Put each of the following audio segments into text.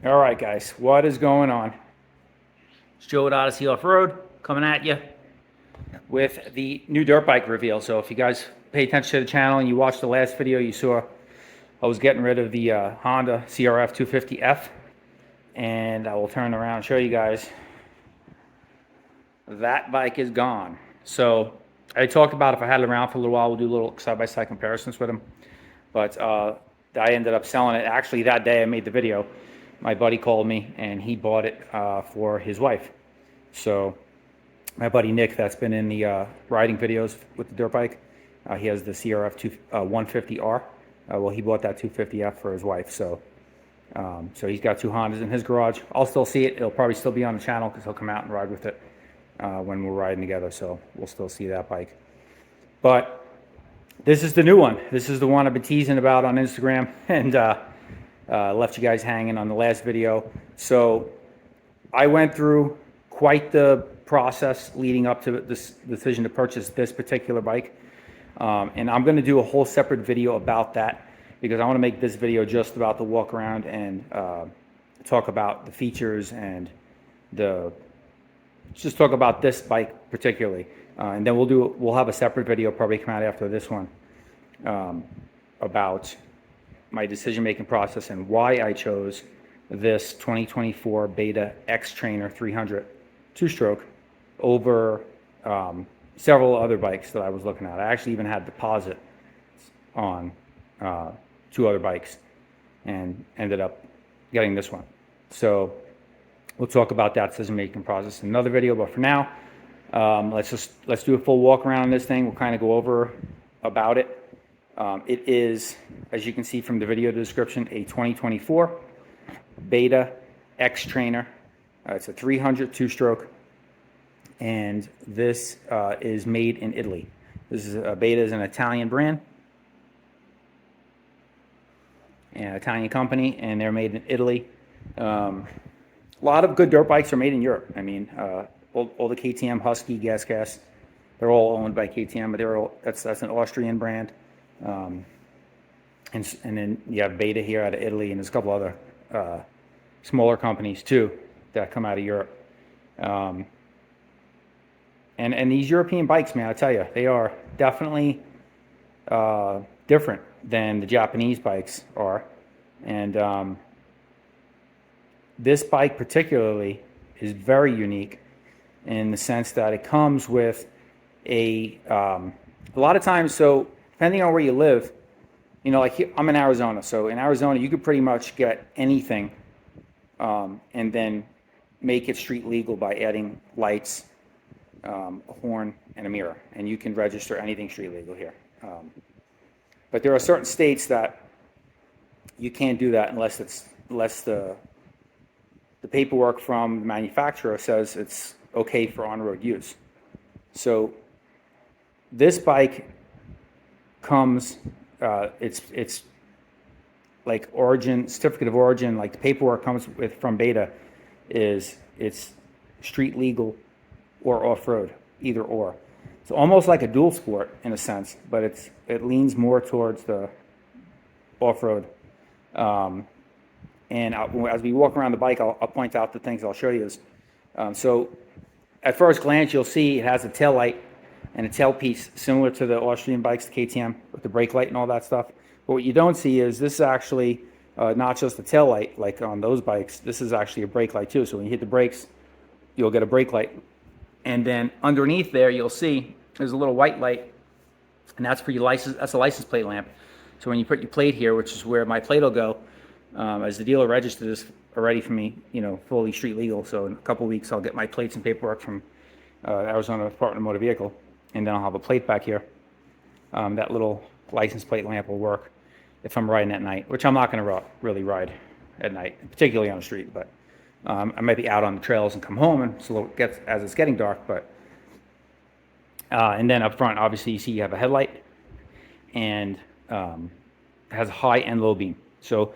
All right, guys, what is going on? It's Joe at Odyssey Off-Road coming at you with the new dirt bike reveal. So if you guys pay attention to the channel and you watched the last video, you saw I was getting rid of the Honda CRF 250F, and I will turn around and show you guys that bike is gone. So I talked about if I had it around for a little while, we'll do little side-by-side comparisons with them. But I ended up selling it. Actually, that day I made the video, my buddy called me and he bought it for his wife. So my buddy Nick, that's been in the riding videos with the dirt bike, he has the CRF 150R. Well, he bought that 250F for his wife. So he's got two Hondas in his garage. I'll still see it. It'll probably still be on the channel because he'll come out and ride with it when we're riding together. So we'll still see that bike. But this is the new one. This is the one I've been teasing about on Instagram and left you guys hanging on the last video. So I went through quite the process leading up to this decision to purchase this particular bike. And I'm going to do a whole separate video about that because I want to make this video just about the walk around and talk about the features and just talk about this bike particularly. And then we'll have a separate video probably come out after this one about my decision-making process and why I chose this 2024 Beta Xtrainer 300 two-stroke over several other bikes that I was looking at. I actually even had deposit on two other bikes and ended up getting this one. So we'll talk about that decision-making process in another video, but for now, let's do a full walk around on this thing. We'll kind of go over about it. It is, as you can see from the video description, a 2024 Beta Xtrainer. It's a 300 two-stroke, and this is made in Italy. This is Beta is an Italian brand, an Italian company, and they're made in Italy. A lot of good dirt bikes are made in Europe. I mean, all the KTM, Husky, Gas, they're all owned by KTM, but that's an Austrian brand. And then you have Beta here out of Italy, and there's a couple other smaller companies too that come out of Europe. And these European bikes, man, I tell you, they are definitely different than the Japanese bikes are. And this bike particularly is very unique in the sense that it comes with a lot of times, so depending on where you live, you know, like here, I'm in Arizona. So in Arizona, you could pretty much get anything and then make it street legal by adding lights, a horn, and a mirror. And you can register anything street legal here. But there are certain states that you can't do that unless the paperwork from the manufacturer says it's okay for on-road use. So this bike comes, it's like origin, certificate of origin, like the paperwork comes with from Beta it's street legal or off-road, either or. It's almost like a dual sport in a sense, but it leans more towards the off-road. And as we walk around the bike, I'll point out the things I'll show you. So at first glance, you'll see it has a tail light and a tailpiece similar to the Austrian bikes, the KTM, with the brake light and all that stuff. But what you don't see is this is actually not just a tail light like on those bikes. This is actually a brake light too. So when you hit the brakes, you'll get a brake light. And then underneath there, you'll see there's a little white light, and that's for your license. That's a license plate lamp. So when you put your plate here, which is where my plate will go, as the dealer registered this already for me, you know, fully street legal. So in a couple of weeks, I'll get my plates and paperwork from Arizona Department of Motor Vehicle, and then I'll have a plate back here. That little license plate lamp will work if I'm riding at night, which I'm not going to really ride at night, particularly on the street. But I might be out on the trails and come home, and so as it's getting dark. But and then up front, obviously, you see you have a headlight, and it has a high and low beam. So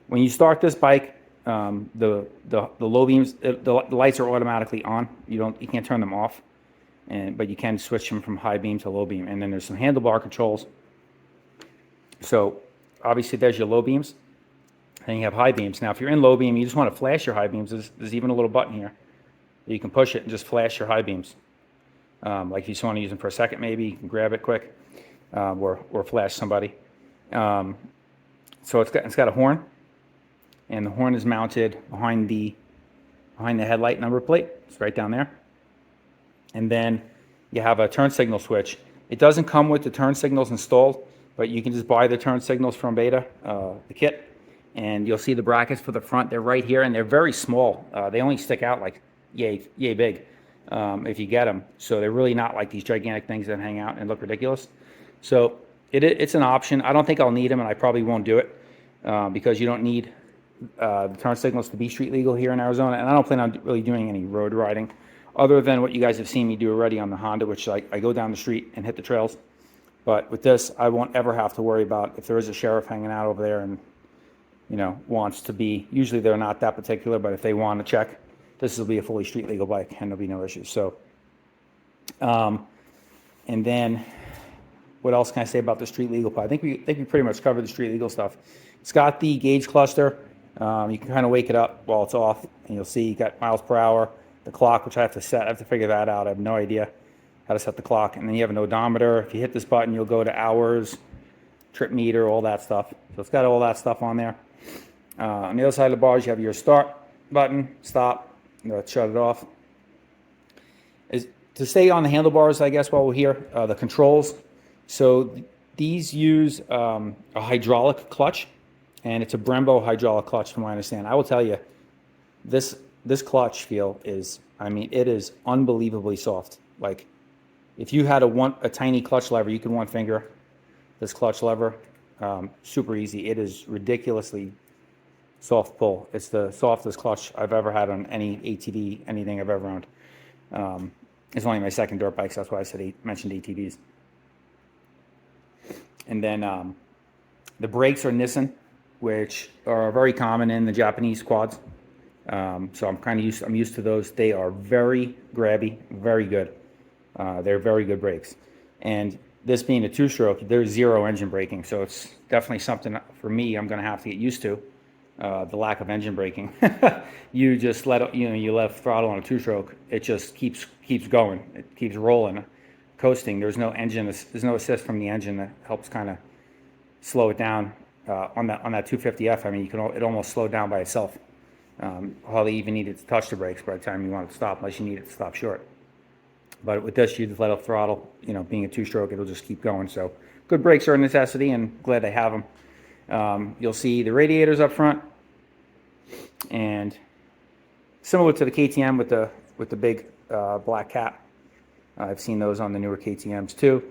when you start this bike, the low beams, the lights are automatically on. You can't turn them off, but you can switch them from high beam to low beam. And then there's some handlebar controls. So obviously there's your low beams. Then you have high beams. Now, if you're in low beam, you just want to flash your high beams. There's even a little button here. You can push it and just flash your high beams. Like if you just want to use them for a second, maybe you can grab it quick, or flash somebody. So it's got a horn, and the horn is mounted behind the headlight number plate. It's right down there. And then you have a turn signal switch. It doesn't come with the turn signals installed, but you can just buy the turn signals from Beta, the kit, and you'll see the brackets for the front. They're right here, and they're very small. They only stick out like yay big if you get them. So they're really not like these gigantic things that hang out and look ridiculous. So it's an option. I don't think I'll need them, and I probably won't do it because you don't need the turn signals to be street legal here in Arizona, and I don't plan on really doing any road riding other than what you guys have seen me do already on the Honda, which I go down the street and hit the trails. But with this, I won't ever have to worry about if there is a sheriff hanging out over there and, you know, wants to be, usually they're not that particular, but if they want to check, this will be a fully street legal bike and there'll be no issues. So, and then what else can I say about the street legal part? I think we pretty much covered the street legal stuff. It's got the gauge cluster. You can kind of wake it up while it's off, and you'll see you got miles per hour. The clock, which I have to set. I have to figure that out. I have no idea how to set the clock. And then you have an odometer. If you hit this button, you'll go to hours, trip meter, all that stuff. So it's got all that stuff on there. On the other side of the bars, you have your start button, stop, shut it off. To stay on the handlebars, I guess, while we're here, the controls. So these use a hydraulic clutch, and it's a Brembo hydraulic clutch from what I understand. I will tell you, this clutch feel is, I mean, it is unbelievably soft. Like, if you had a tiny clutch lever, you could one finger this clutch lever. Super easy. It is ridiculously soft pull. It's the softest clutch I've ever had on any ATV, anything I've ever owned. It's only my second dirt bike, so that's why I mentioned ATVs. And then the brakes are Nissan, which are very common in the Japanese quads. So I'm used to those. They are very grabby, very good. They're very good brakes. And this being a two-stroke, there's zero engine braking. So it's definitely something for me I'm going to have to get used to, the lack of engine braking. You just you let throttle on a two-stroke. It just keeps going. It keeps rolling, coasting. There's no engine. There's no assist from the engine that helps kind of slow it down. On that 250F, I mean, it almost slowed down by itself. Hardly even needed to touch the brakes by the time you want it to stop, unless you need it to stop short. But with this, you just let it throttle. You know, being a two-stroke, it'll just keep going. So good brakes are a necessity, and glad they have them. You'll see the radiators up front, and similar to the KTM with the big black cap. I've seen those on the newer KTMs too.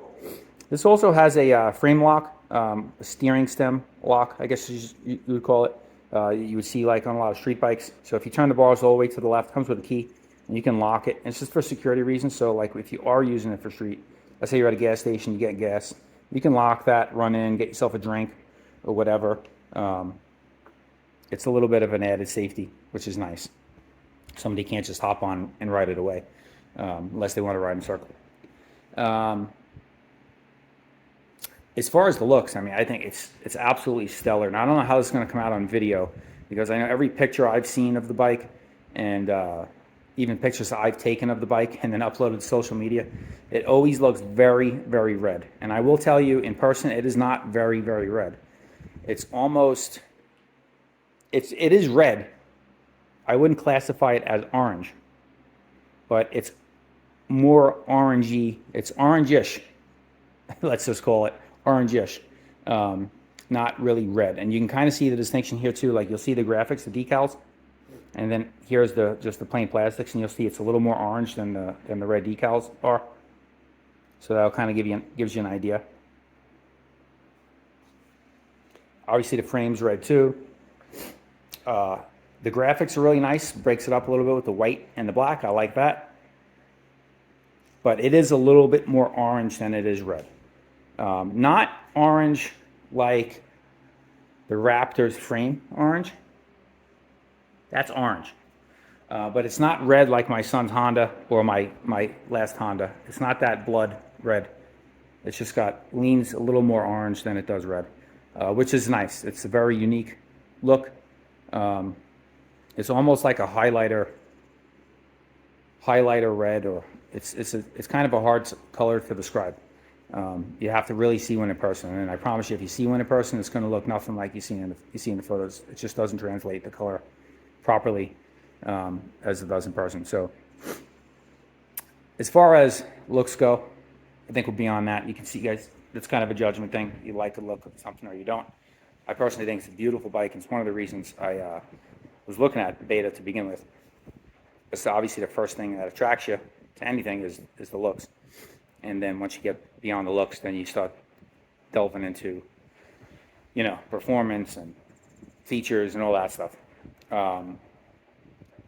This also has a frame lock, a steering stem lock, I guess you would call it. You would see like on a lot of street bikes. So if you turn the bars all the way to the left, it comes with a key, and you can lock it. And it's just for security reasons. So like if you are using it for street, let's say you're at a gas station, you get gas, you can lock that, run in, get yourself a drink or whatever. It's a little bit of an added safety, which is nice. Somebody can't just hop on and ride it away unless they want to ride in a circle. As far as the looks, I mean, I think it's absolutely stellar. Now, I don't know how this is going to come out on video, because I know every picture I've seen of the bike, and even pictures I've taken of the bike and then uploaded to social media, it always looks very, very red. And I will tell you, in person, it is not very, very red. It's almost, it is red. I wouldn't classify it as orange, but it's more orangey. It's orangish. Let's just call it orangish, not really red. And you can kind of see the distinction here too. Like, you'll see the graphics, the decals, and then here's just the plain plastics, and you'll see it's a little more orange than the red decals are. So that'll kind of gives you an idea. Obviously the frame's red too. The graphics are really nice. Breaks it up a little bit with the white and the black. I like that. But it is a little bit more orange than it is red. Not orange like the Raptor's frame orange. That's orange. But it's not red like my son's Honda or my last Honda. It's not that blood red. It's just leans a little more orange than it does red, which is nice. It's a very unique look. It's almost like a highlighter red, or it's kind of a hard color to describe. You have to really see one in person, and I promise you, if you see one in person, it's going to look nothing like you see in the photos. It just doesn't translate the color properly as it does in person. So as far as looks go, I think we're beyond that. You can see, guys, it's kind of a judgment thing. You like the look of something or you don't. I personally think it's a beautiful bike, and it's one of the reasons I was looking at the Beta to begin with. It's obviously the first thing that attracts you to anything is the looks. And then once you get beyond the looks, then you start delving into, performance and features and all that stuff.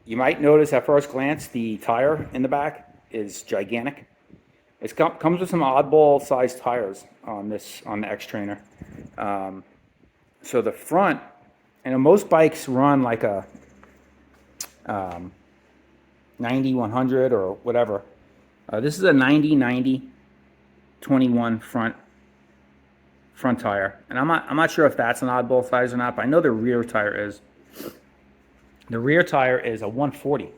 You might notice at first glance the tire in the back is gigantic. It comes with some oddball sized tires on the Xtrainer. So the front, and most bikes run like a 90-100 or whatever. This is a 90-90-21 front tire, and I'm not sure if that's an oddball size or not, but I know the rear tire is. The rear tire is a 140.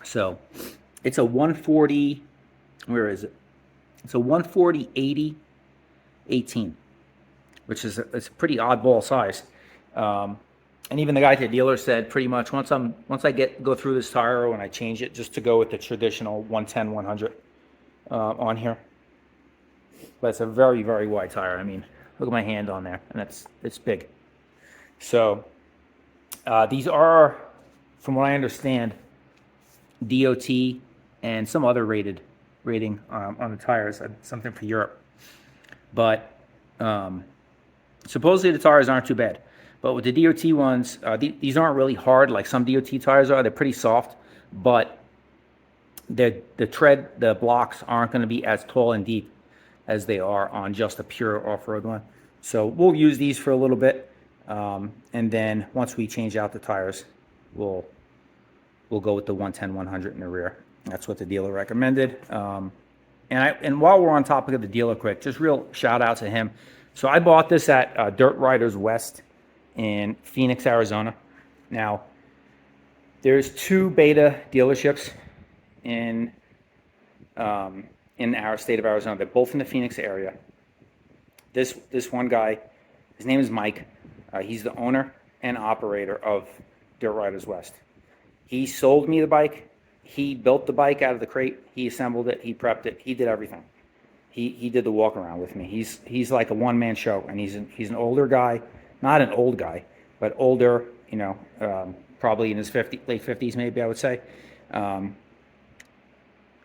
So it's a 140. Where is it? It's a 140/80/18, which is it's a pretty oddball size. And even the guy at the dealer said pretty much once I go through this tire when I change it, just to go with the traditional 110-100 on here. But it's a very, very wide tire. I mean, look at my hand on there, and it's big. So these are, from what I understand, DOT and some other rating on the tires, something for Europe. But supposedly the tires aren't too bad. But with the DOT ones, these aren't really hard like some DOT tires are. They're pretty soft, but the blocks aren't going to be as tall and deep as they are on just a pure off-road one. So we'll use these for a little bit, and then once we change out the tires, we'll go with the 110-100 in the rear. That's what the dealer recommended. And while we're on topic of the dealer, quick, just real shout out to him. So I bought this at Dirt Riders West in Phoenix, Arizona. Now, there's 2 Beta dealerships in our state of Arizona. They're both in the Phoenix area. This one guy, his name is Mike. He's the owner and operator of Dirt Riders West. He sold me the bike. He built the bike out of the crate. He assembled it. He prepped it. He did everything. He did the walk around with me. He's like a one-man show, and he's an older guy. Not an old guy, but older, probably in his late 50s, maybe I would say.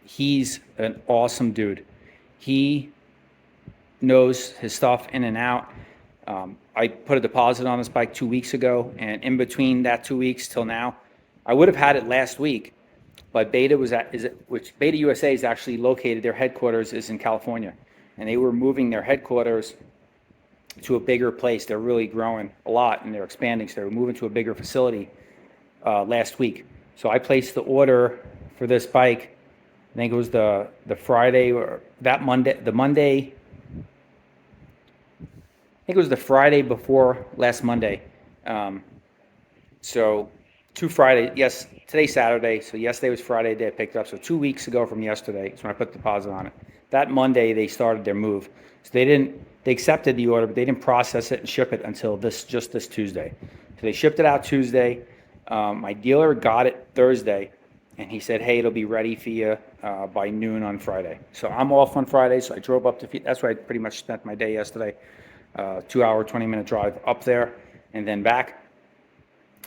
He's an awesome dude. He knows his stuff in and out. I put a deposit on this bike 2 weeks ago, and in between that 2 weeks till now, I would have had it last week, but Beta Beta USA is actually located. Their headquarters is in California, and they were moving their headquarters to a bigger place. They're really growing a lot and they're expanding, so they're moving to a bigger facility last week. So I placed the order for this bike. I think it was the Friday or that Monday, the Monday. I think it was the Friday before last Monday. So 2 Friday. Yes, today's Saturday. So yesterday was Friday day I picked it up. So 2 weeks ago from yesterday is when I put the deposit on it. That Monday they started their move. So they accepted the order, but they didn't process it and ship it until this Tuesday. So they shipped it out Tuesday. My dealer got it Thursday, and he said, hey, it'll be ready for you by noon on Friday. So I'm off on Friday, so I drove up to, that's where I pretty much spent my day yesterday. 2-hour, 20-minute drive up there and then back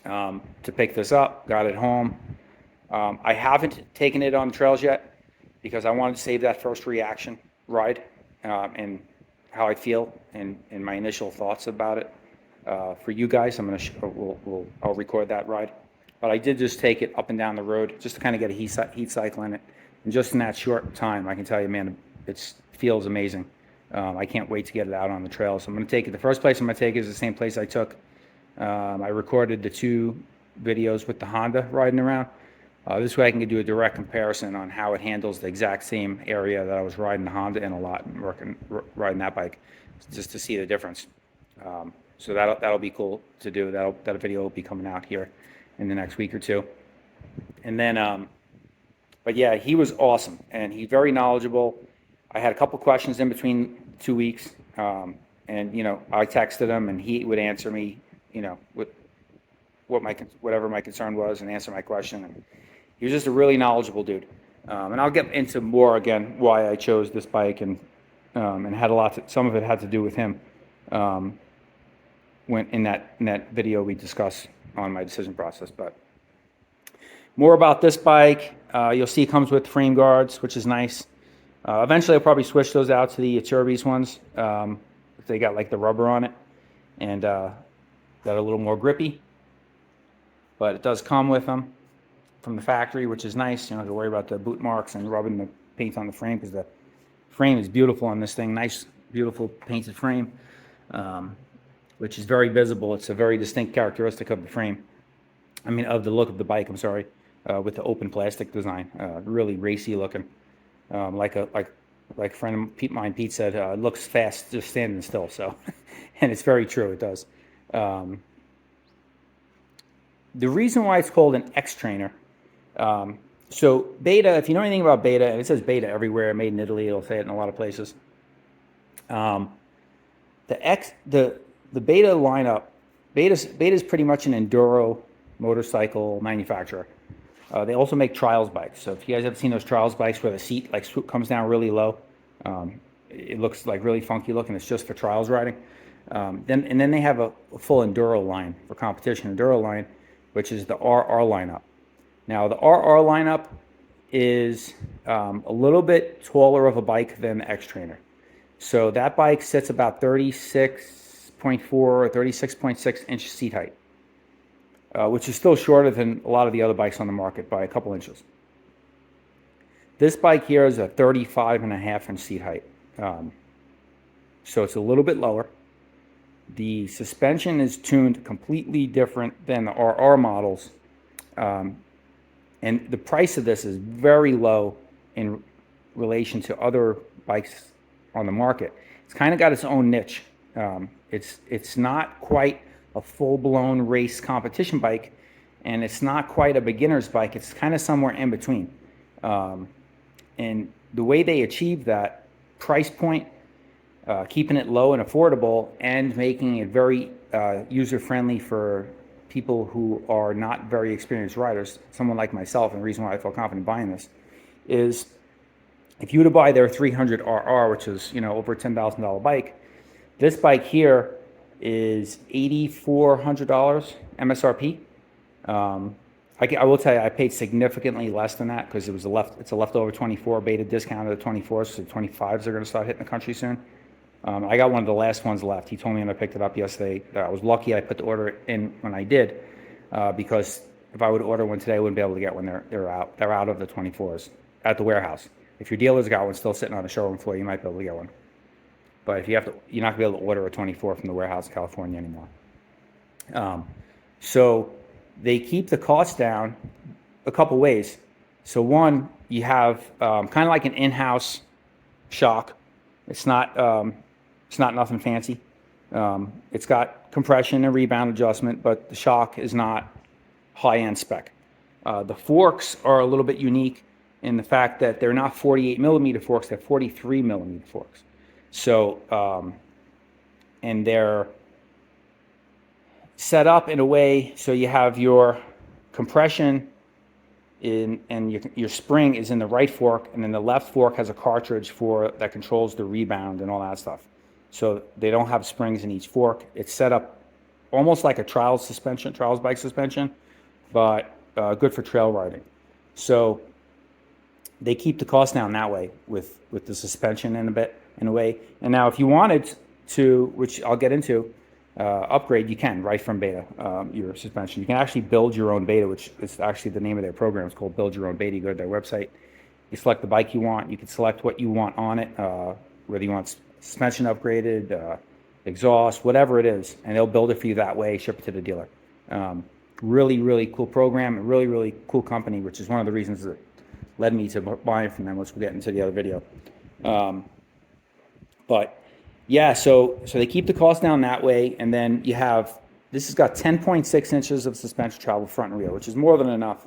to pick this up. Got it home. I haven't taken it on the trails yet because I wanted to save that first reaction ride and how I feel and my initial thoughts about it for you guys. I'll record that ride. But I did just take it up and down the road just to kind of get a heat cycle in it. And just in that short time, I can tell you, man, it feels amazing. I can't wait to get it out on the trail. So I'm going to take it. The first place I'm going to take it is the same place I took. I recorded the 2 videos with the Honda riding around. This way I can do a direct comparison on how it handles the exact same area that I was riding the Honda in a lot and riding that bike, just to see the difference. So that'll be cool to do. That video will be coming out here in the next week or two. And then, but yeah, he was awesome and he's very knowledgeable. I had a couple questions in between 2 weeks, and I texted him and he would answer me, with whatever my concern was and answer my question. And he was just a really knowledgeable dude. And I'll get into more again why I chose this bike and had some of it had to do with him. When in that video we discuss on my decision process. But more about this bike, you'll see it comes with frame guards, which is nice. Eventually I'll probably switch those out to the Acerbis ones. They got like the rubber on it and that are a little more grippy. But it does come with them from the factory, which is nice. You don't have to worry about the boot marks and rubbing the paint on the frame because the frame is beautiful on this thing. Nice, beautiful painted frame. Which is very visible. It's a very distinct characteristic of the frame. I mean, of the look of the bike, I'm sorry, with the open plastic design. Really racy looking. Like a friend of mine, Pete said, it looks fast just standing still. So, and it's very true, it does. The reason why it's called an Xtrainer, so Beta, if you know anything about Beta, and it says Beta everywhere, made in Italy, it'll say it in a lot of places. The Beta lineup, Beta's pretty much an enduro motorcycle manufacturer. They also make trials bikes. So if you guys have seen those trials bikes where the seat comes down really low, it looks like really funky looking. It's just for trials riding. Then they have a full enduro line for competition enduro line, which is the RR lineup. Now the RR lineup is a little bit taller of a bike than the Xtrainer. So that bike sits about 36.4 or 36.6 inch seat height, which is still shorter than a lot of the other bikes on the market by a couple inches. This bike here is a 35.5 inch seat height. So it's a little bit lower. The suspension is tuned completely different than the RR models. And the price of this is very low in relation to other bikes on the market. It's kind of got its own niche. It's not quite a full-blown race competition bike, and it's not quite a beginner's bike. It's kind of somewhere in between. And the way they achieve that price point, keeping it low and affordable, and making it very user-friendly for people who are not very experienced riders, someone like myself, and the reason why I feel confident buying this, is if you were to buy their 300 RR, which is over a $10,000 bike, this bike here is $8,400 MSRP. I will tell you, I paid significantly less than that because it's a leftover 24 Beta discounted at 24, so 25s are going to start hitting the country soon. I got one of the last ones left. He told me when I picked it up yesterday that I was lucky I put the order in when I did, because if I would order one today, I wouldn't be able to get one. They're out. They're out of the 24s at the warehouse. If your dealer's got one still sitting on the showroom floor, you might be able to get one. But if you're not going to be able to order a 24 from the warehouse in California anymore. So they keep the cost down a couple ways. So one, you have kind of like an in-house shock. It's not nothing fancy. It's got compression and rebound adjustment, but the shock is not high-end spec. The forks are a little bit unique in the fact that they're not 48 millimeter forks, they're 43 millimeter forks. So, and they're set up in a way so you have your compression and your spring is in the right fork, and then the left fork has a cartridge that controls the rebound and all that stuff. So they don't have springs in each fork. It's set up almost like a trials bike suspension, but good for trail riding. So they keep the cost down that way with the suspension in a way. And now if you wanted to, which I'll get into, upgrade, you can right from Beta, your suspension. You can actually build your own Beta, which is actually the name of their program. It's called Build Your Own Beta. You go to their website, you select the bike you want. You can select what you want on it, whether you want suspension upgraded, exhaust, whatever it is, and they'll build it for you that way, ship it to the dealer. Really, really cool program, and really, really cool company, which is one of the reasons that led me to buying from them, which we'll get into the other video. But Yeah, so they keep the cost down that way, and then you have this has got 10.6 inches of suspension travel front and rear, which is more than enough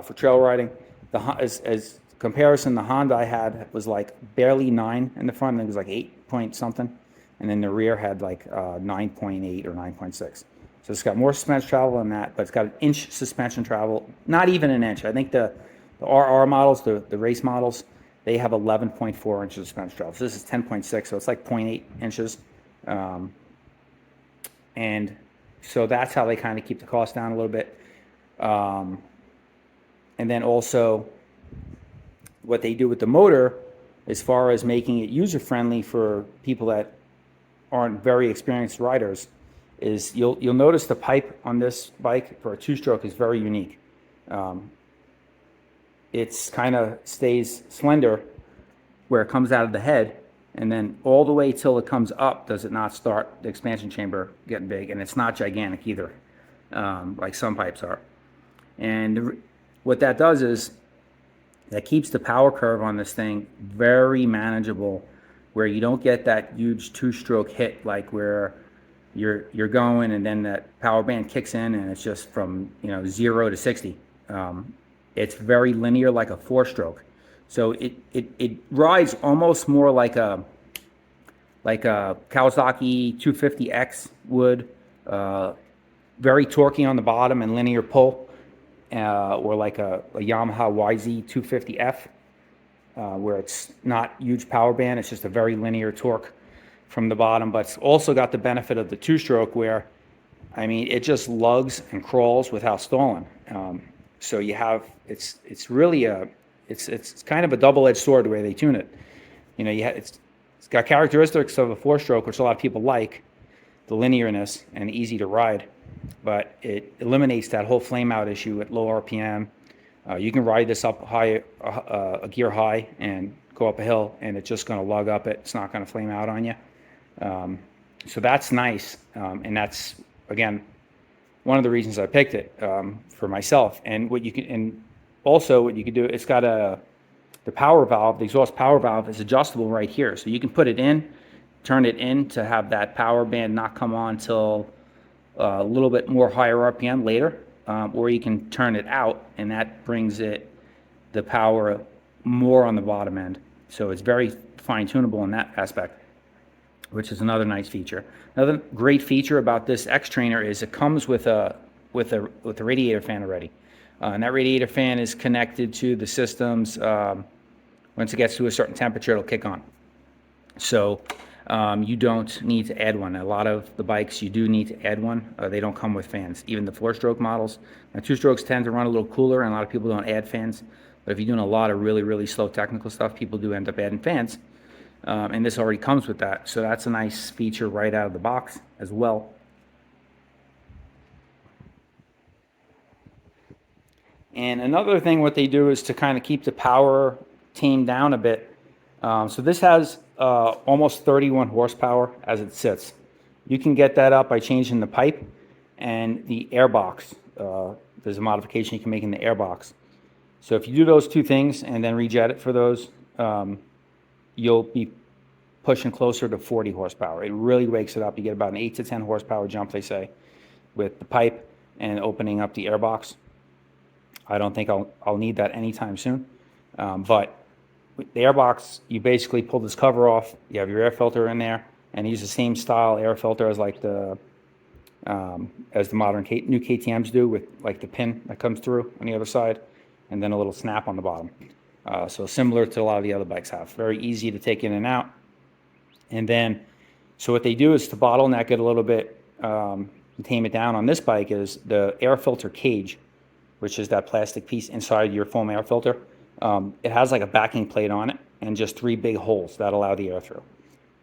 for trail riding. As comparison, the Honda I had was like barely 9 in the front, and it was like 8 point something, and then the rear had like 9.8 or 9.6. So it's got more suspension travel than that, but it's got an inch suspension travel, not even an inch. I think the RR models, the race models, they have 11.4 inches of suspension travel. So this is 10.6, so it's like 0.8 inches. And so that's how they kind of keep the cost down a little bit. And then also what they do with the motor, as far as making it user-friendly for people that aren't very experienced riders, is you'll notice the pipe on this bike for a two-stroke is very unique. It's kind of stays slender where it comes out of the head, and then all the way till it comes up does it not start the expansion chamber getting big, and it's not gigantic either, like some pipes are. And what that does is that keeps the power curve on this thing very manageable, where you don't get that huge two-stroke hit like where you're going and then that power band kicks in and it's just from 0 to 60. It's very linear like a four-stroke, so it rides almost more like a Kawasaki 250X would, very torquey on the bottom and linear pull, or like a Yamaha YZ 250F, where it's not huge power band, it's just a very linear torque from the bottom, but it's also got the benefit of the two-stroke where, I mean, it just lugs and crawls without stalling. So you have, it's really it's kind of a double-edged sword the way they tune it. It's got characteristics of a four-stroke, which a lot of people like, the linearness and easy to ride, but it eliminates that whole flame out issue at low RPM. You can ride this up high, a gear high, and go up a hill, and it's just going to lug up it. It's not going to flame out on you. So that's nice, and that's again one of the reasons I picked it for myself. And what you can do, it's got the power valve, the exhaust power valve is adjustable right here, so you can put it in, turn it in to have that power band not come on till a little bit more higher RPM later, or you can turn it out, and that brings the power more on the bottom end. So it's very fine-tunable in that aspect, which is another nice feature. Another great feature about this Xtrainer is it comes with a radiator fan already, and that radiator fan is connected to the systems. Once it gets to a certain temperature, it'll kick on. So you don't need to add one. A lot of the bikes you do need to add one. They don't come with fans. Even the four-stroke models. Now, two-strokes tend to run a little cooler, and a lot of people don't add fans. But if you're doing a lot of really, really slow technical stuff, people do end up adding fans. And this already comes with that. So that's a nice feature right out of the box as well. And another thing what they do is to kind of keep the power tamed down a bit. So this has almost 31 horsepower as it sits. You can get that up by changing the pipe and the airbox. There's a modification you can make in the airbox. So if you do those two things and then rejet it for those, you'll be pushing closer to 40 horsepower. It really wakes it up. You get about an 8 to 10 horsepower jump, they say, with the pipe and opening up the airbox. I don't think I'll need that anytime soon. But with the airbox, you basically pull this cover off. You have your air filter in there, and use the same style air filter as like the modern new KTM's do, with like the pin that comes through on the other side, and then a little snap on the bottom. So similar to a lot of the other bikes have. Very easy to take in and out. And then, so what they do is to bottleneck it a little bit, and tame it down on this bike, is the air filter cage, which is that plastic piece inside your foam air filter. It has like a backing plate on it and just 3 big holes that allow the air through.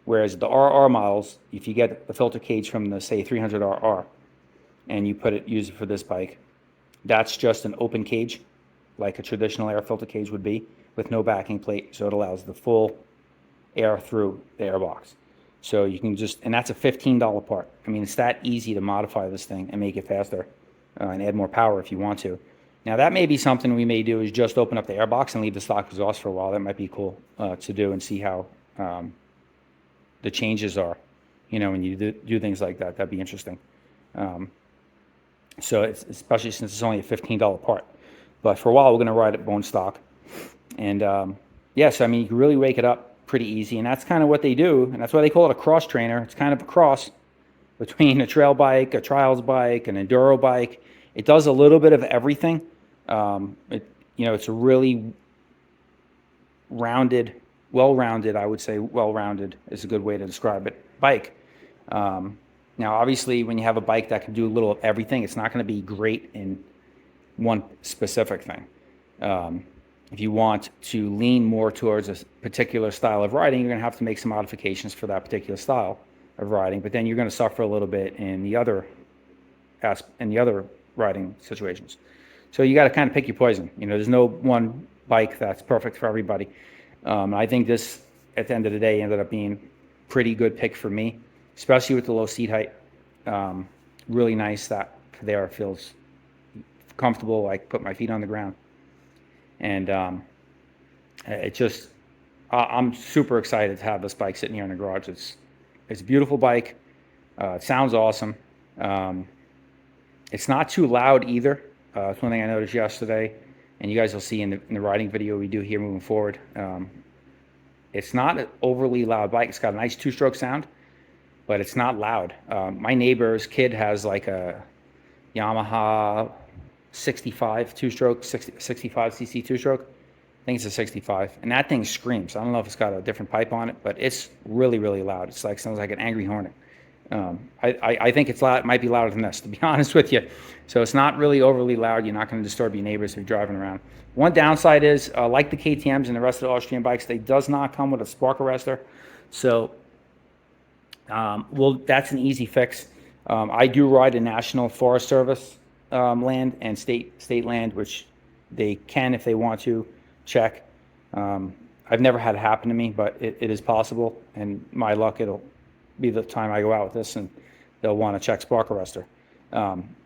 Whereas the RR models, if you get the filter cage from the, say, 300RR, and you use it for this bike, that's just an open cage, like a traditional air filter cage would be, with no backing plate, so it allows the full air through the airbox. So you can and that's a $15 part. I mean, it's that easy to modify this thing and make it faster, and add more power if you want to. Now, that may be something we may do, is just open up the airbox and leave the stock exhaust for a while. That might be cool to do and see how the changes are, you know, when you do things like that. That'd be interesting. So it's, especially since it's only a $15 part. But for a while, we're going to ride it bone stock. And yeah, so I mean, you can really wake it up pretty easy. And that's kind of what they do. And that's why they call it a cross trainer. It's kind of a cross between a trail bike, a trials bike, an enduro bike. It does a little bit of everything. You know, it's a really rounded, well-rounded, I would say well-rounded is a good way to describe it, bike. Now, obviously, when you have a bike that can do a little of everything, it's not going to be great in one specific thing. If you want to lean more towards a particular style of riding, you're going to have to make some modifications for that particular style of riding, but then you're going to suffer a little bit in the other riding situations. So you got to kind of pick your poison. You know, there's no one bike that's perfect for everybody. I think this, at the end of the day, ended up being pretty good pick for me, especially with the low seat height. Really nice that there feels comfortable. I put my feet on the ground, and it just I'm super excited to have this bike sitting here in the garage. It's a beautiful bike. It sounds awesome. It's not too loud either. It's one thing I noticed yesterday, and you guys will see in the riding video we do here moving forward. It's not an overly loud bike. It's got a nice two-stroke sound, but it's not loud. My neighbor's kid has like a Yamaha 65 two-stroke, 65cc two-stroke. I think it's a 65, and that thing screams. I don't know if it's got a different pipe on it, but it's really, really loud. It's like, sounds like an angry hornet. I think it's loud. It might be louder than this, to be honest with you. So it's not really overly loud. You're not going to disturb your neighbors if you're driving around. One downside is, like the KTMs and the rest of the Austrian bikes, they does not come with a spark arrestor. So, well, that's an easy fix. I do ride a National Forest Service land and state land, which they can, if they want to, check. I've never had it happen to me, but it is possible. And my luck, it'll be the time I go out with this and they'll want to check spark arrestor.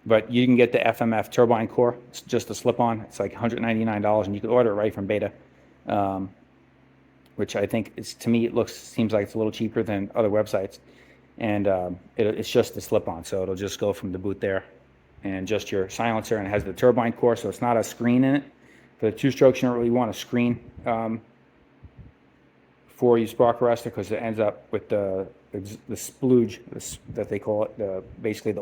But you can get the FMF turbine core. It's just a slip-on. It's like $199, and you can order it right from Beta, which I think is, to me, seems like it's a little cheaper than other websites. And it's just a slip-on, so it'll just go from the boot there and just your silencer, and it has the turbine core, so it's not a screen in it. For the two-strokes, you don't really want a screen for your spark arrestor, because it ends up with the splooge, that they call it, basically the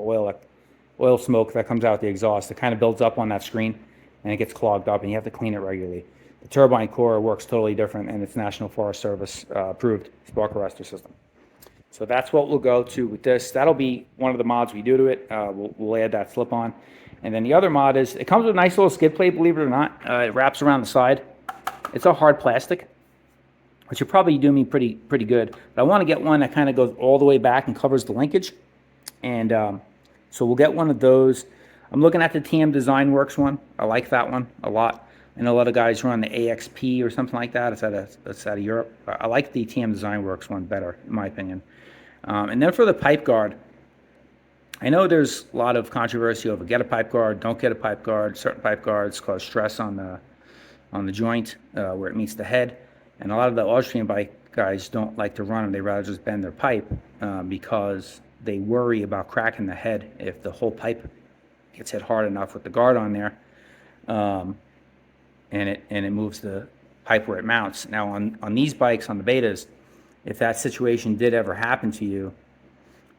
oil smoke that comes out the exhaust. It kind of builds up on that screen, and it gets clogged up, and you have to clean it regularly. The turbine core works totally different, and it's National Forest Service approved spark arrestor system. So that's what we'll go to with this. That'll be one of the mods we do to it. We'll add that slip-on. And then the other mod is, it comes with a nice little skid plate, believe it or not. It wraps around the side. It's a hard plastic, which will probably do me pretty good. But I want to get one that kind of goes all the way back and covers the linkage. And so we'll get one of those. I'm looking at the TM Design Works one. I like that one a lot. I know a lot of guys run the AXP or something like that. It's out of Europe. I like the TM Design Works one better, in my opinion. And then for the pipe guard, I know there's a lot of controversy over get a pipe guard, don't get a pipe guard. Certain pipe guards cause stress on the joint where it meets the head. And a lot of the Austrian bike guys don't like to run them. They rather just bend their pipe because they worry about cracking the head if the whole pipe gets hit hard enough with the guard on there, and it moves the pipe where it mounts. Now on these bikes, on the Betas, if that situation did ever happen to you,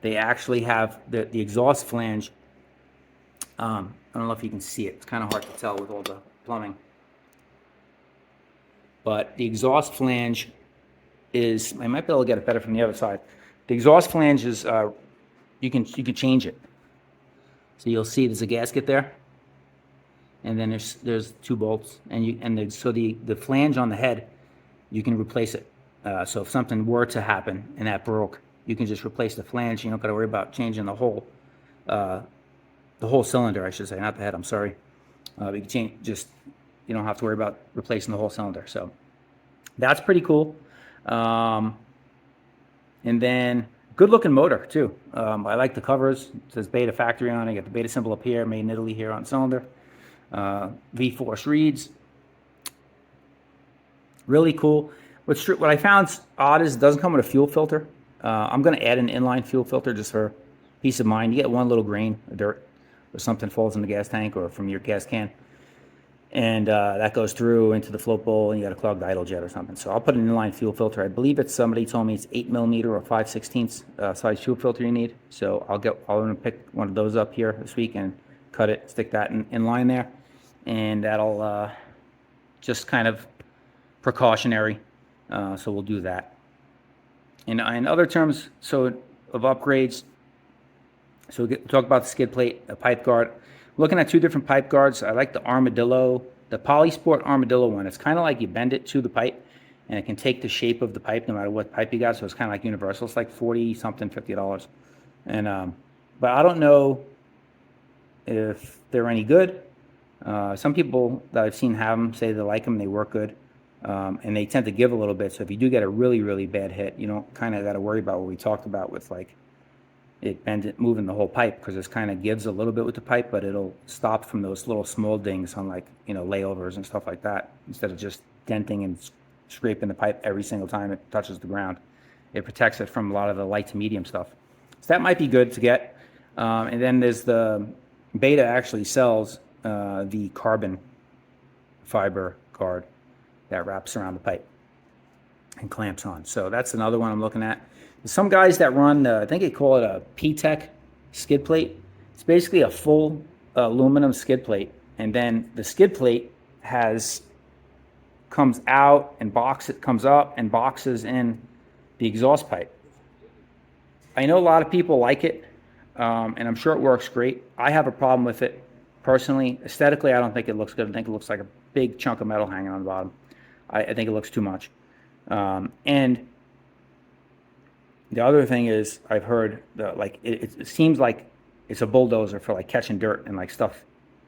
they actually have the exhaust flange. I don't know if you can see it. It's kind of hard to tell with all the plumbing. But the exhaust flange is, I might be able to get it better from the other side. The exhaust flange is, you can change it. So you'll see there's a gasket there, and then there's two bolts, so the flange on the head, you can replace it. So if something were to happen and that broke, you can just replace the flange. You don't got to worry about changing the whole cylinder, I should say, not the head. I'm sorry. You can change, you don't have to worry about replacing the whole cylinder. So that's pretty cool. And then good looking motor too. I like the covers. It says Beta factory on it. You got the Beta symbol up here, made in Italy here on the cylinder. V-Force reeds. Really cool. What I found odd is it doesn't come with a fuel filter. I'm going to add an inline fuel filter just for peace of mind. You get one little grain of dirt or something falls in the gas tank or from your gas can, and that goes through into the float bowl, and you got a clogged idle jet or something. So I'll put an inline fuel filter. I believe somebody told me it's 8mm or 5/16 size fuel filter you need. So I'm going to pick one of those up here this week and cut it, stick that in line there, and that'll just kind of precautionary. So we'll do that. In other terms, so of upgrades, so we'll talk about the skid plate, a pipe guard. Looking at two different pipe guards. I like the Armadillo, the Polysport Armadillo one. It's kind of like you bend it to the pipe, and it can take the shape of the pipe no matter what pipe you got. So it's kind of like universal. It's like 40 something, $50, and but I don't know if they're any good. Some people that I've seen have them say they like them, they work good, and they tend to give a little bit. So if you do get a really, really bad hit, you don't kind of got to worry about what we talked about with like moving the whole pipe, because it kind of gives a little bit with the pipe, but it'll stop from those little small dings on like, layovers and stuff like that. Instead of just denting and scraping the pipe every single time it touches the ground, it protects it from a lot of the light to medium stuff. So that might be good to get. And then there's the Beta actually sells the carbon fiber guard that wraps around the pipe and clamps on. So that's another one I'm looking at. There's some guys that run, I think they call it a P-Tech skid plate. It's basically a full aluminum skid plate, and then the skid plate comes out and comes up and boxes in the exhaust pipe. I know a lot of people like it, and I'm sure it works great. I have a problem with it personally. Aesthetically, I don't think it looks good. I think it looks like a big chunk of metal hanging on the bottom. I think it looks too much. And the other thing is, I've heard that like it seems like it's a bulldozer for like catching dirt and like stuff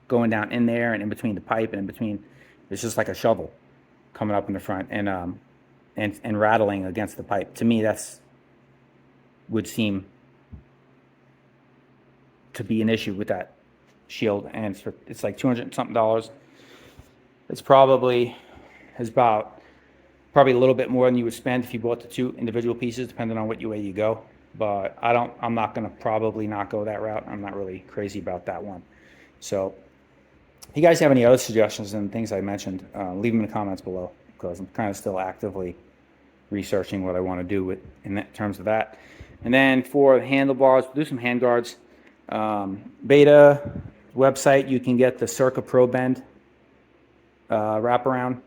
going down in there and in between the pipe and in between. It's just like a shovel coming up in the front and rattling against the pipe. To me, would seem to be an issue with that shield, and it's like $200 something. It's probably a little bit more than you would spend if you bought the two individual pieces, depending on what way you go. But I'm not going to probably not go that route. I'm not really crazy about that one. So if you guys have any other suggestions and things I mentioned, leave them in the comments below, because I'm kind of still actively researching what I want to do in terms of that. And then for the handlebars, we'll do some hand guards. Beta website, you can get the Circa Pro Bend wraparound,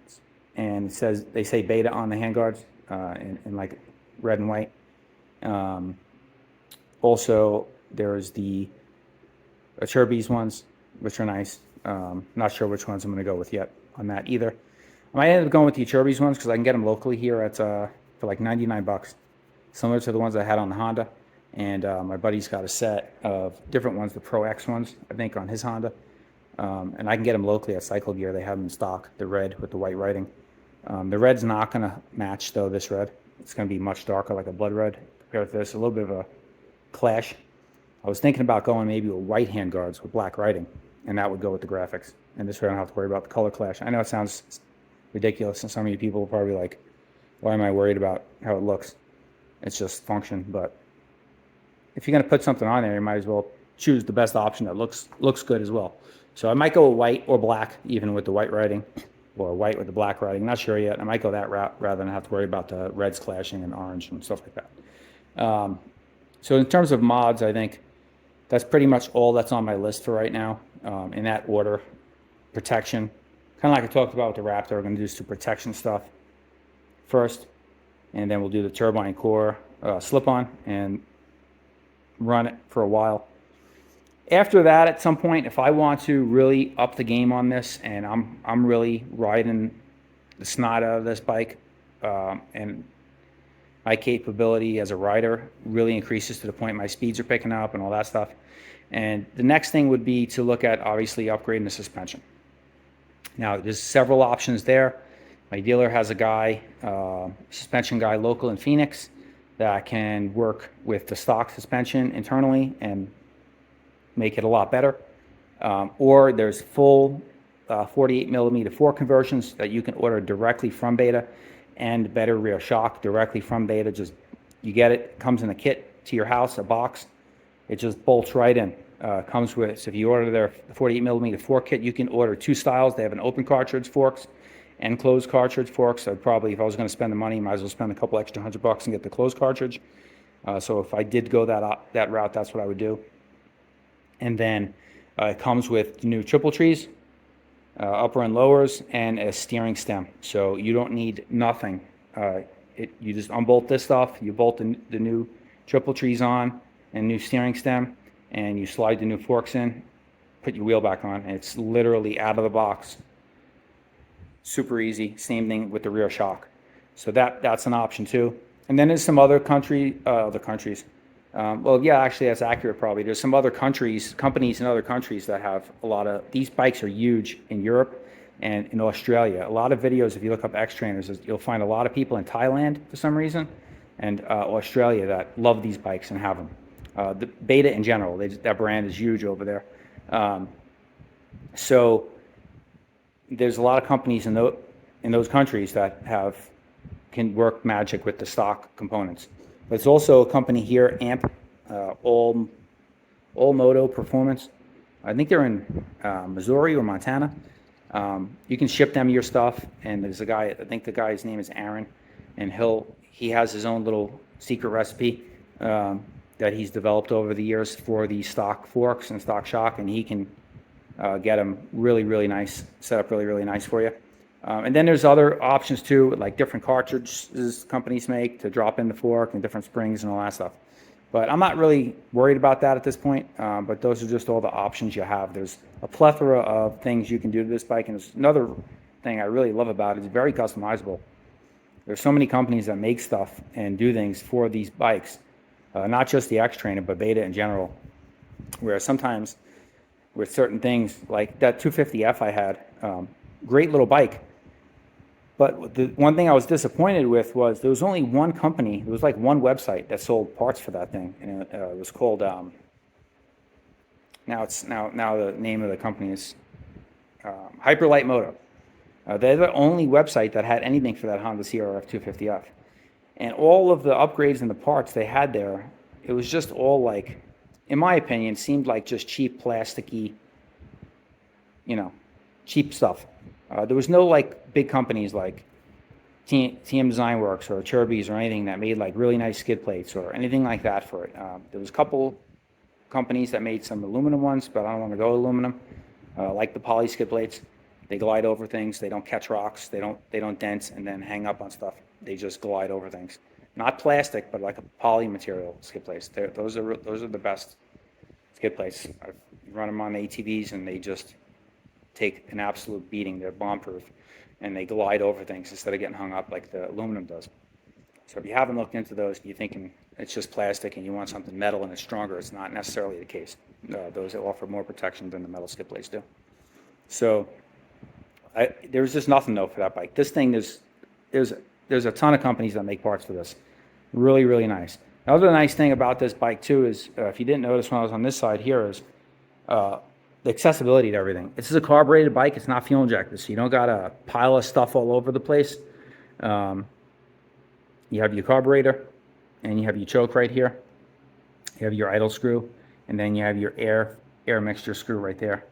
and they say Beta on the handguards in like red and white. Also, there's the Acerbis ones, which are nice. Not sure which ones I'm going to go with yet on that either. I might end up going with the Acerbis ones because I can get them locally here for like $99, similar to the ones I had on the Honda. And my buddy's got a set of different ones, the Pro X ones, I think, on his Honda. And I can get them locally at Cycle Gear. They have them in stock, the red with the white writing. The red's not going to match, though, this red. It's going to be much darker, like a blood red, compared to this. A little bit of a clash. I was thinking about going maybe with white hand guards with black writing, and that would go with the graphics. And this way I don't have to worry about the color clash. I know it sounds ridiculous, and some of you people will probably like, why am I worried about how it looks? It's just function. But if you're going to put something on there, you might as well choose the best option that looks good as well. So I might go with white or black, even with the white writing, or white with the black writing. Not sure yet. I might go that route rather than have to worry about the reds clashing and orange and stuff like that. So in terms of mods, I think that's pretty much all that's on my list for right now, in that order. Protection, kind of like I talked about with the Raptor, we're going to do some protection stuff first, and then we'll do the turbine core slip-on and run it for a while. After that, at some point, if I want to really up the game on this, and I'm really riding the snot out of this bike, and my capability as a rider really increases to the point my speeds are picking up and all that stuff. And the next thing would be to look at, obviously, upgrading the suspension. Now, there's several options there. My dealer has a guy, suspension guy local in Phoenix, that can work with the stock suspension internally and make it a lot better. Or there's full 48mm fork conversions that you can order directly from Beta, and better rear shock directly from Beta. Just You get it, comes in a kit to your house, a box. It just bolts right in. Comes with, so if you order their 48 millimeter fork kit, you can order 2 styles. They have an open cartridge forks and closed cartridge forks. I'd probably, if I was going to spend the money, might as well spend a couple extra $100 and get the closed cartridge. So if I did go that route, that's what I would do. And then it comes with new triple trees, upper and lowers, and a steering stem. So you don't need nothing. You just unbolt this stuff, you bolt the new triple trees on and new steering stem, and you slide the new forks in, put your wheel back on, and it's literally out of the box. Super easy. Same thing with the rear shock. So that's an option too. And then there's some other countries. Well, yeah, actually that's accurate probably. There's some other companies in other countries that have a lot of, these bikes are huge in Europe and in Australia. A lot of videos, if you look up Xtrainers, you'll find a lot of people in Thailand for some reason and Australia that love these bikes and have them. The Beta in general, that brand is huge over there. So there's a lot of companies in those countries that can work magic with the stock components. But it's also a company here, AMP, All Moto Performance. I think they're in Missouri or Montana. You can ship them your stuff, and there's a guy, I think the guy's name is Aaron, and he has his own little secret recipe that he's developed over the years for the stock forks and stock shock, and he can get them really, really nice, set up really, really nice for you. And then there's other options too, like different cartridges companies make to drop in the fork and different springs and all that stuff. But I'm not really worried about that at this point, but those are just all the options you have. There's a plethora of things you can do to this bike, and there's another thing I really love about it. It's very customizable. There's so many companies that make stuff and do things for these bikes, not just the Xtrainer, but Beta in general, where sometimes with certain things, like that 250F I had, great little bike. But the one thing I was disappointed with was there was only one company, there was like one website that sold parts for that thing, and it was called, now the name of the company is Hyperlight Moto. They're the only website that had anything for that Honda CRF 250F. And all of the upgrades and the parts they had there, it was just all like, in my opinion, seemed like just cheap, plasticky, cheap stuff. There was no like big companies like TM Design Works or Cherbys or anything that made like really nice skid plates or anything like that for it. There was a couple companies that made some aluminum ones, but I don't want to go aluminum. Like the poly skid plates, they glide over things. They don't catch rocks. They don't dent and then hang up on stuff. They just glide over things. Not plastic, but like a poly material skid plates. Those are the best skid plates. I've run them on ATVs and they just take an absolute beating. They're bomb-proof, and they glide over things instead of getting hung up like the aluminum does. So if you haven't looked into those, you're thinking it's just plastic and you want something metal and it's stronger, it's not necessarily the case. Those offer more protection than the metal skid plates do. So there's just nothing though for that bike. This thing there's a ton of companies that make parts for this. Really, really nice. The other nice thing about this bike too is, if you didn't notice when I was on this side here, is the accessibility to everything. This is a carbureted bike. It's not fuel injected, so you don't got a pile of stuff all over the place. You have your carburetor, and you have your choke right here. You have your idle screw, and then you have your air mixture screw right there.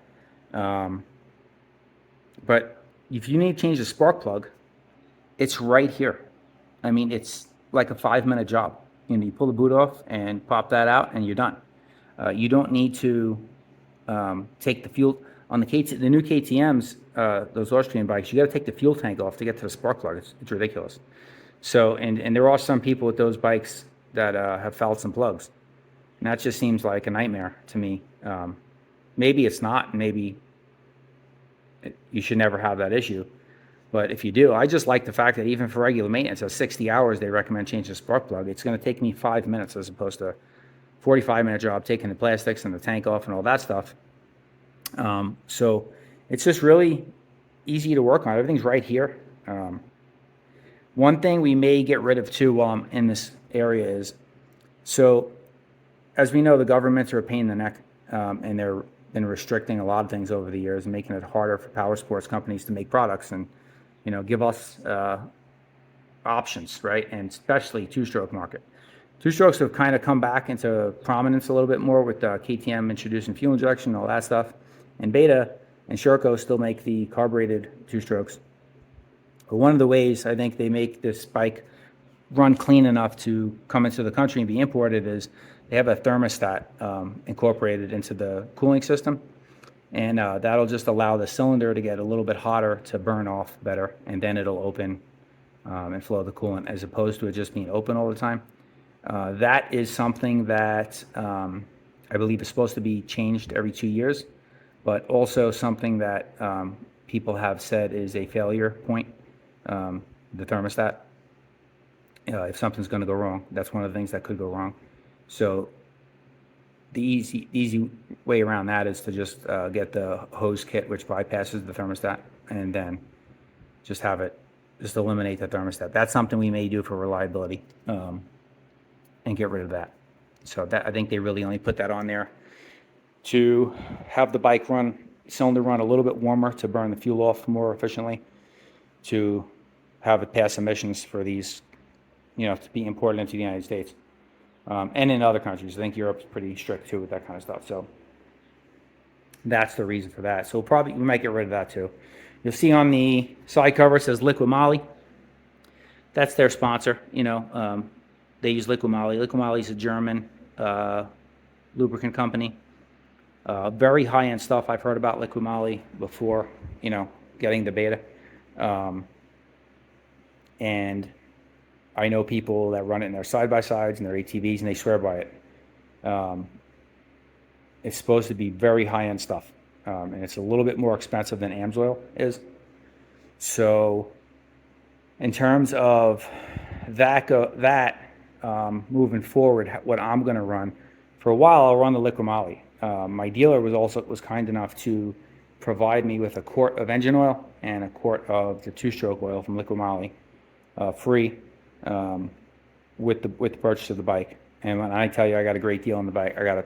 But if you need to change the spark plug, it's right here. I mean, it's like a 5-minute job. You pull the boot off and pop that out, and you're done. You don't need to take the fuel on the new KTM's, those Austrian bikes. You got to take the fuel tank off to get to the spark plug. It's ridiculous. So, and there are some people with those bikes that have fouled some plugs, and that just seems like a nightmare to me. Maybe it's not. Maybe you should never have that issue. But if you do, I just like the fact that even for regular maintenance of 60 hours, they recommend changing the spark plug. It's going to take me 5 minutes as opposed to 45-minute job taking the plastics and the tank off and all that stuff. So it's just really easy to work on. Everything's right here. One thing we may get rid of too while I'm in this area is, so as we know, the governments are a pain in the neck, and they've been restricting a lot of things over the years and making it harder for power sports companies to make products and, give us options, right? And especially two-stroke market. Two-strokes have kind of come back into prominence a little bit more with KTM introducing fuel injection and all that stuff. And Beta and Sherco still make the carbureted two-strokes. But one of the ways I think they make this bike run clean enough to come into the country and be imported is they have a thermostat incorporated into the cooling system. And that'll just allow the cylinder to get a little bit hotter to burn off better, and then it'll open and flow the coolant, as opposed to it just being open all the time. That is something that I believe is supposed to be changed every 2 years, but also something that people have said is a failure point, the thermostat. If something's going to go wrong, that's one of the things that could go wrong. So the easy way around that is to just get the hose kit, which bypasses the thermostat, and then just have it, just eliminate the thermostat. That's something we may do for reliability, and get rid of that. So that, I think they really only put that on there to have the bike cylinder run a little bit warmer to burn the fuel off more efficiently, to have it pass emissions for these, to be imported into the United States. And in other countries. I think Europe's pretty strict too with that kind of stuff. So that's the reason for that. So we might get rid of that too. You'll see on the side cover it says Liqui Moly. That's their sponsor. They use Liqui Moly. Liqui Moly is a German lubricant company. Very high-end stuff. I've heard about Liqui Moly before, getting the Beta. And I know people that run it in their side-by-sides and their ATVs, and they swear by it. It's supposed to be very high-end stuff, and it's a little bit more expensive than AMSOIL is. So in terms of moving forward, what I'm going to run, for a while I'll run the Liqui Moly. My dealer was kind enough to provide me with a quart of engine oil and a quart of the two-stroke oil from Liqui Moly, free. With the purchase of the bike. And when I tell you I got a great deal on the bike, I got a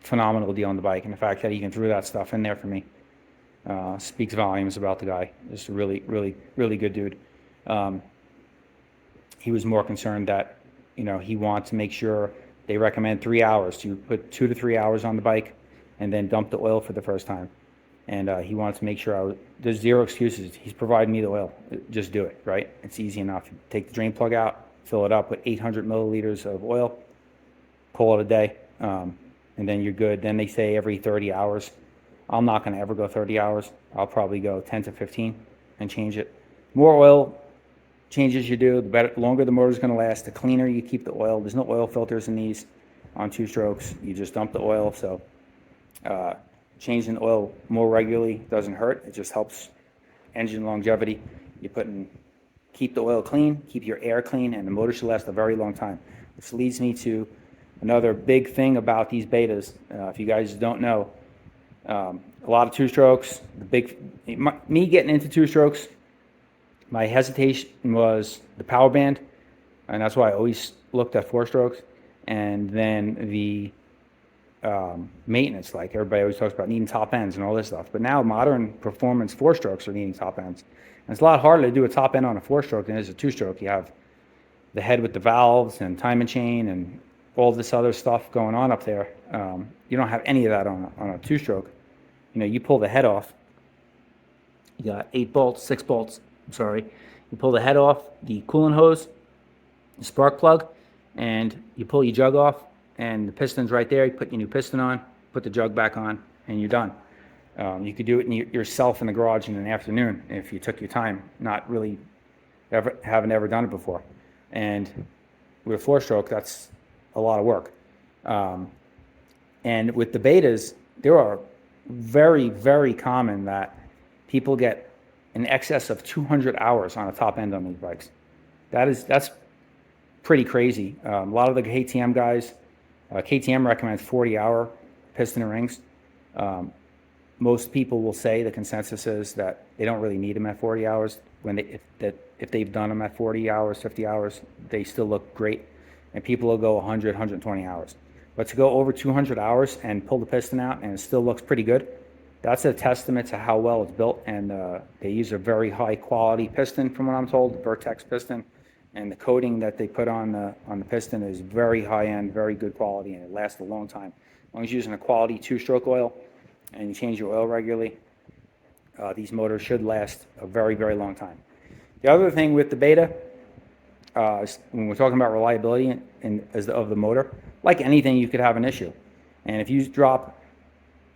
phenomenal deal on the bike. And the fact that he even threw that stuff in there for me speaks volumes about the guy. Just a really, really, really good dude. He was more concerned that, he wants to make sure they recommend 3 hours. To put 2 to 3 hours on the bike and then dump the oil for the first time. And he wanted to make sure there's zero excuses. He's providing me the oil. Just do it, right? It's easy enough. Take the drain plug out, fill it up with 800 milliliters of oil, call it a day, and then you're good. Then they say every 30 hours. I'm not going to ever go 30 hours. I'll probably go 10 to 15 and change it. More oil changes you do, the longer the motor's going to last, the cleaner you keep the oil. There's no oil filters in these on two strokes. You just dump the oil. So changing oil more regularly doesn't hurt. It just helps engine longevity. Keep the oil clean, keep your air clean, and the motor should last a very long time. Which leads me to another big thing about these Betas. If you guys don't know, a lot of two strokes. Me getting into two strokes, my hesitation was the power band, and that's why I always looked at four strokes. And then the maintenance, like everybody always talks about needing top ends and all this stuff. But now modern performance four strokes are needing top ends. And it's a lot harder to do a top end on a four stroke than it is a two stroke. You have the head with the valves and timing chain and all this other stuff going on up there. You don't have any of that on a two stroke. You pull the head off. You got 6 bolts. You pull the head off, the coolant hose, the spark plug, and you pull your jug off, and the piston's right there. You put your new piston on, put the jug back on, and you're done. You could do it yourself in the garage in an afternoon if you took your time, not really haven't ever done it before. And with a four-stroke, that's a lot of work. And with the Betas, there are very, very common that people get in excess of 200 hours on a top end on these bikes. That's pretty crazy. A lot of the KTM guys, KTM recommends 40-hour piston and rings. Most people will say the consensus is that they don't really need them at 40 hours. If they've done them at 40 hours, 50 hours, they still look great. And people will go 100, 120 hours. But to go over 200 hours and pull the piston out and it still looks pretty good, that's a testament to how well it's built. And they use a very high quality piston, from what I'm told, the Vertex piston. and the coating that they put on the piston is very high end, very good quality, and it lasts a long time. As long as you're using a quality 2-stroke oil and you change your oil regularly, these motors should last a very, very long time. The other thing with the Beta, when we're talking about reliability of the motor, like anything, you could have an issue. And if you drop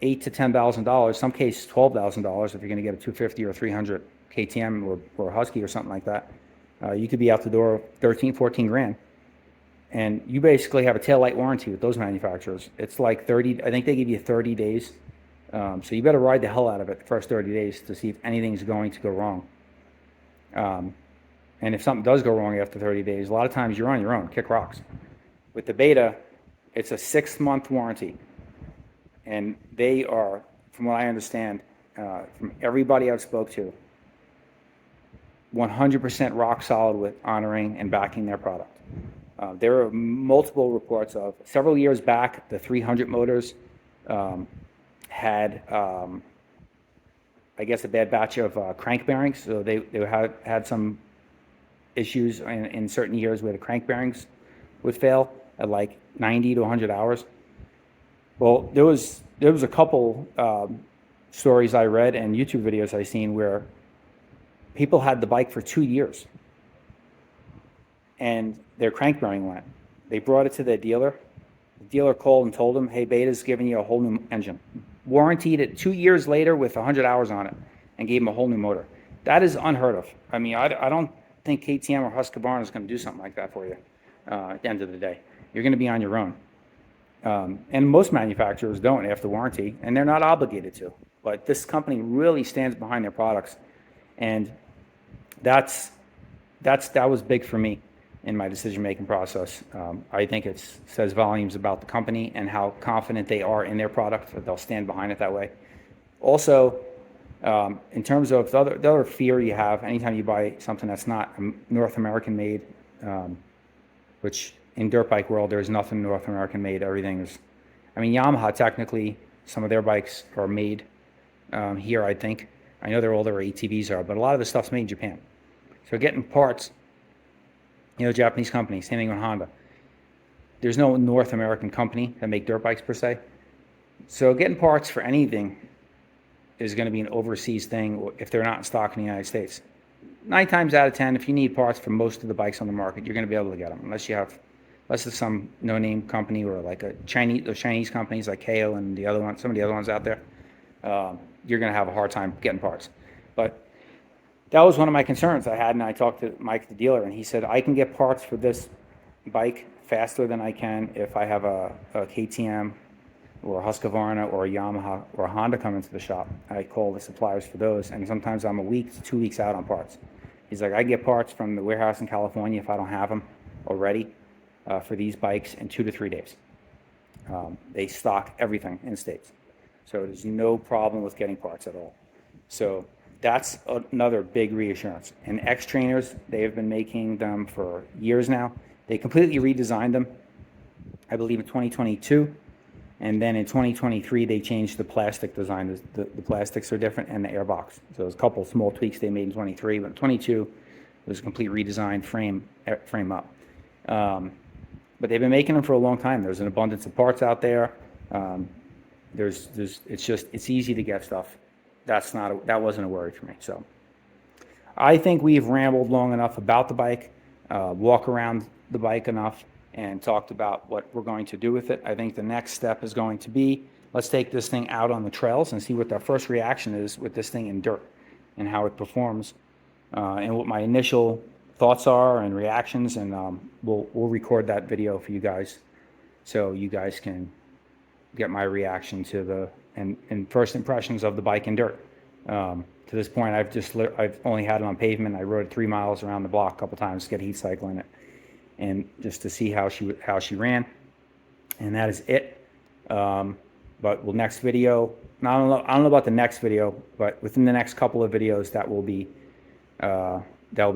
$8,000 to $10,000, some cases $12,000, if you're going to get a 250 or 300 KTM or Husky or something like that, you could be out the door 13, 14 grand. And you basically have a taillight warranty with those manufacturers. It's like 30, I think they give you 30 days. So you better ride the hell out of it the first 30 days to see if anything's going to go wrong. And if something does go wrong after 30 days, a lot of times you're on your own, kick rocks. With the Beta, it's a 6-month warranty. And they are, from what I understand, from everybody I've spoke to, 100% rock solid with honoring and backing their product. There are multiple reports of several years back, the 300 motors had, I guess, a bad batch of crank bearings. So they had some issues in certain years where the crank bearings would fail at like 90 to 100 hours. Well, there was a couple stories I read and YouTube videos I seen where people had the bike for 2 years and their crank bearing went. They brought it to their dealer. The dealer called and told them, hey, Beta's giving you a whole new engine. Warranted it 2 years later with 100 hours on it and gave them a whole new motor. That is unheard of. I mean, I don't think KTM or Husqvarna is going to do something like that for you at the end of the day. You're going to be on your own. And most manufacturers don't after warranty, and they're not obligated to. But this company really stands behind their products, and that was big for me in my decision-making process. I think it says volumes about the company and how confident they are in their product, that they'll stand behind it that way. Also, in terms of the other fear you have anytime you buy something that's not North American made, which in dirt bike world, there's nothing North American made. Everything is, I mean, Yamaha, technically, some of their bikes are made here, I think. I know they're older ATVs are, but a lot of the stuff's made in Japan. So getting parts, Japanese companies, same thing with Honda. There's no North American company that make dirt bikes per se. So getting parts for anything is going to be an overseas thing if they're not in stock in the United States. 9 times out of 10, if you need parts for most of the bikes on the market, you're going to be able to get them, unless it's some no-name company or like those Chinese companies like KO and some of the other ones out there. You're going to have a hard time getting parts. But that was one of my concerns I had, and I talked to Mike, the dealer, and he said, I can get parts for this bike faster than I can if I have a KTM or a Husqvarna or a Yamaha or a Honda come into the shop. I call the suppliers for those, and sometimes I'm a week to 2 weeks out on parts. He's like, I get parts from the warehouse in California if I don't have them already for these bikes in 2 to 3 days. They stock everything in States. So there's no problem with getting parts at all. So that's another big reassurance. And Xtrainers, they have been making them for years now. They completely redesigned them, I believe, in 2022. And then in 2023, they changed the plastic design. The plastics are different and the airbox. So there's a couple small tweaks they made in 23, but in 22, it was a complete redesigned frame up. But they've been making them for a long time. There's an abundance of parts out there. It's easy to get stuff. That wasn't a worry for me. So I think we've rambled long enough about the bike, walk around the bike enough, and talked about what we're going to do with it. I think the next step is going to be, let's take this thing out on the trails and see what our first reaction is with this thing in dirt and how it performs, and what my initial thoughts are and reactions, and we'll record that video for you guys so you guys can get my reaction to and first impressions of the bike in dirt. To this point, I've only had it on pavement. I rode it 3 miles around the block a couple times to get a heat cycle in it, and just to see how she ran. And that is it. But next video, I don't know about the next video, but within the next couple of videos, that will be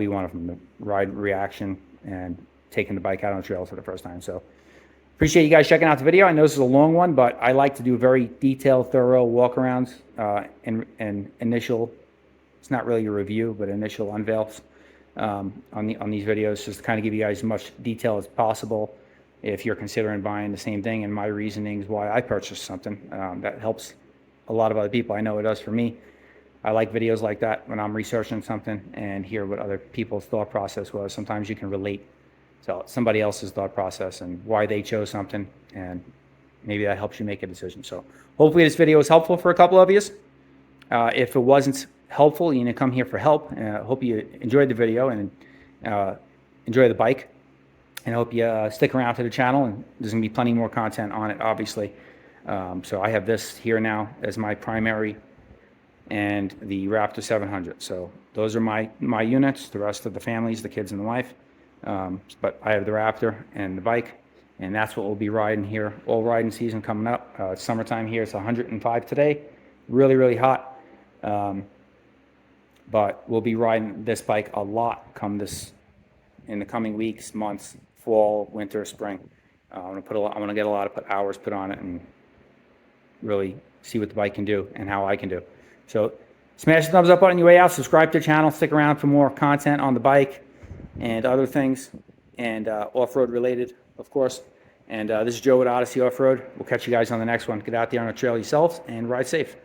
one of them, the ride reaction and taking the bike out on the trails for the first time. So appreciate you guys checking out the video. I know this is a long one, but I like to do very detailed, thorough walk-arounds and initial, it's not really a review, but initial unveils on these videos, just to kind of give you guys as much detail as possible if you're considering buying the same thing, and my reasonings why I purchased something. That helps a lot of other people. I know it does for me. I like videos like that when I'm researching something and hear what other people's thought process was. Sometimes you can relate to somebody else's thought process and why they chose something, and maybe that helps you make a decision. So hopefully this video was helpful for a couple of you. If it wasn't helpful, you need to come here for help. Hope you enjoyed the video and enjoy the bike. And I hope you stick around to the channel, and there's going to be plenty more content on it, obviously. So I have this here now as my primary, and the Raptor 700. So those are my units. The rest of the families, the kids and the wife. But I have the Raptor and the bike, and that's what we'll be riding here all riding season coming up. It's summertime here. It's 105 today. Really, really hot. But we'll be riding this bike a lot in the coming weeks, months, fall, winter, spring. I'm gonna get a lot of hours put on it and really see what the bike can do and how I can do. So smash the thumbs up button on your way out. Subscribe to the channel. Stick around for more content on the bike and other things, and off-road related, of course. And this is Joe with Odyssey Off-Road. We'll catch you guys on the next one. Get out there on the trail yourselves and ride safe.